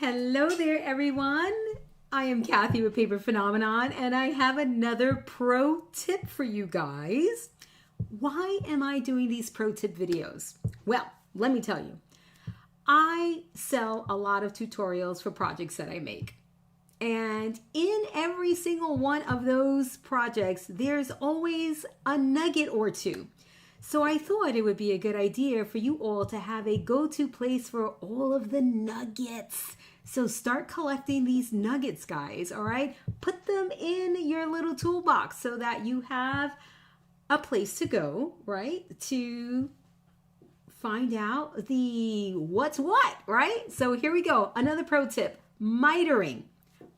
Hello there, everyone. I am Kathy with Paper Phenomenon, and I have another pro tip for you guys. Why am I doing these pro tip videos? Well, let me tell you. I sell a lot of tutorials for projects that I make. And in every single one of those projects, there's always a nugget or two. So I thought it would be a good idea for you all to have a go-to place for all of the nuggets. So start collecting these nuggets, guys, all right? Put them in your little toolbox so that you have a place to go, right? To find out the what's what, right? So here we go. Another pro tip, mitering.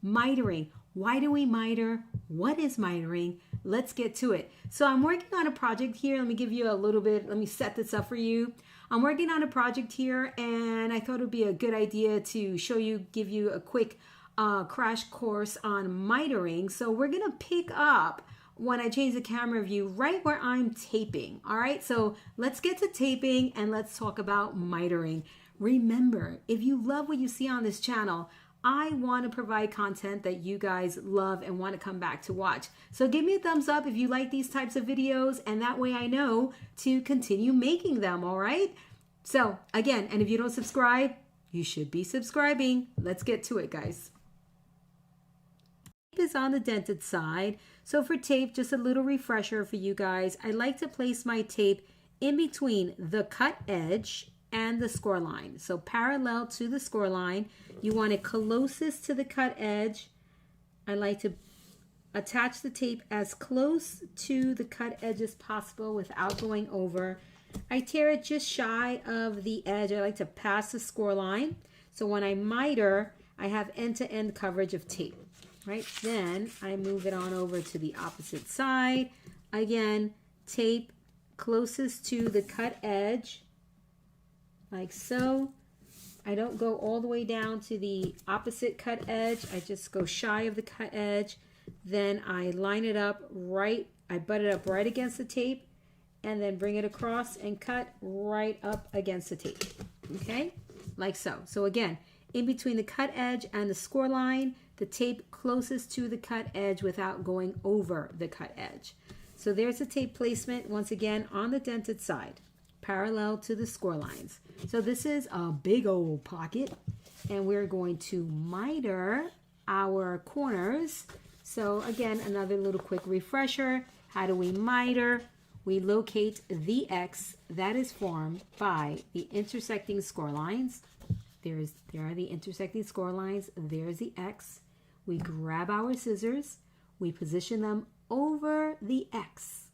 Mitering. Why do we miter? What is mitering? Let's get to it. So I'm working on a project here. Let me give you a little bit. Let me set this up for you. I'm working on a project here, and I thought it would be a good idea to show you, give you a quick crash course on mitering. So we're going to pick up when I change the camera view right where I'm taping. All right, so let's get to taping and let's talk about mitering. Remember, if you love what you see on this channel, I want to provide content that you guys love and want to come back to watch. So give me a thumbs up if you like these types of videos, and that way I know to continue making them, all right? So again, and if you don't subscribe, you should be subscribing. Let's get to it, guys. Tape is on the dented side. So for tape, just a little refresher for you guys. I like to place my tape in between the cut edge and the score line. So parallel to the score line, you want it closest to the cut edge. I like to attach the tape as close to the cut edge as possible without going over. I tear it just shy of the edge. I like to pass the score line. So when I miter, I have end-to-end coverage of tape, right? Then I move it on over to the opposite side. Again, tape closest to the cut edge, like so. I don't go all the way down to the opposite cut edge. I just go shy of the cut edge. Then I line it up right, I butt it up right against the tape, and then bring it across and cut right up against the tape. Okay, like so. So again, in between the cut edge and the score line, the tape closest to the cut edge without going over the cut edge. So there's the tape placement, once again, on the dented side, parallel to the score lines. So this is a big old pocket, and we're going to miter our corners. So again, another little quick refresher. How do we miter? We locate the X that is formed by the intersecting score lines. There are the intersecting score lines. There's the X. We grab our scissors. We position them over the X,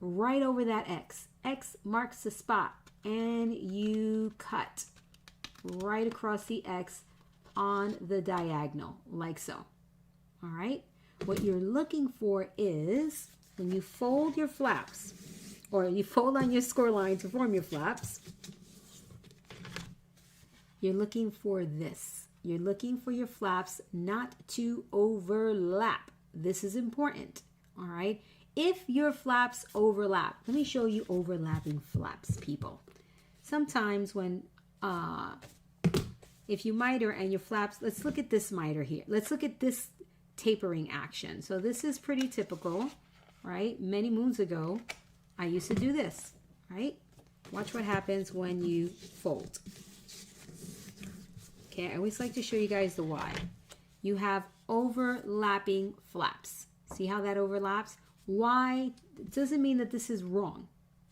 right over that X. X marks the spot, and you cut right across the X on the diagonal, like so. All right? What you're looking for is when you fold your flaps, or you fold on your score line to form your flaps, you're looking for this. You're looking for your flaps not to overlap. This is important, all right? If your flaps overlap, let me show you overlapping flaps, people. Sometimes when, if you miter and your flaps, let's look at this miter here. Let's look at this tapering action. So this is pretty typical, right? Many moons ago, I used to do this, right? Watch what happens when you fold. Okay, I always like to show you guys the why. You have overlapping flaps. See how that overlaps? Why? It doesn't mean that this is wrong.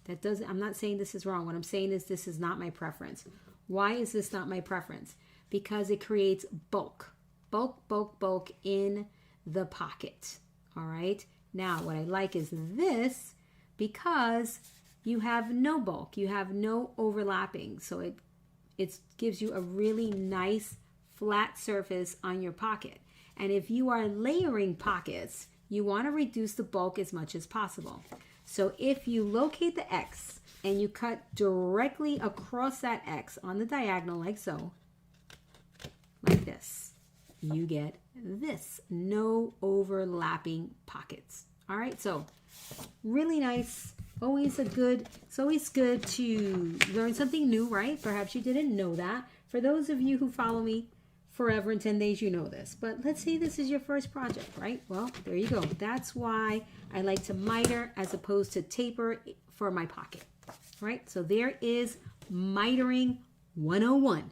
I'm not saying this is wrong. What I'm saying is this is not my preference. Why is this not my preference? Because it creates bulk. Bulk in the pocket. All right? Now, what I like is this, because you have no bulk. You have no overlapping. So it gives you a really nice flat surface on your pocket. And if you are layering pockets, you want to reduce the bulk as much as possible. So if you locate the X and you cut directly across that X on the diagonal like so, like this, you get this. No overlapping pockets. All right, so really nice. It's always good to learn something new, right? Perhaps you didn't know that. For those of you who follow me forever in 10 days, you know this. But let's say this is your first project, right? Well, there you go. That's why I like to miter as opposed to taper for my pocket, right? So there is mitering 101.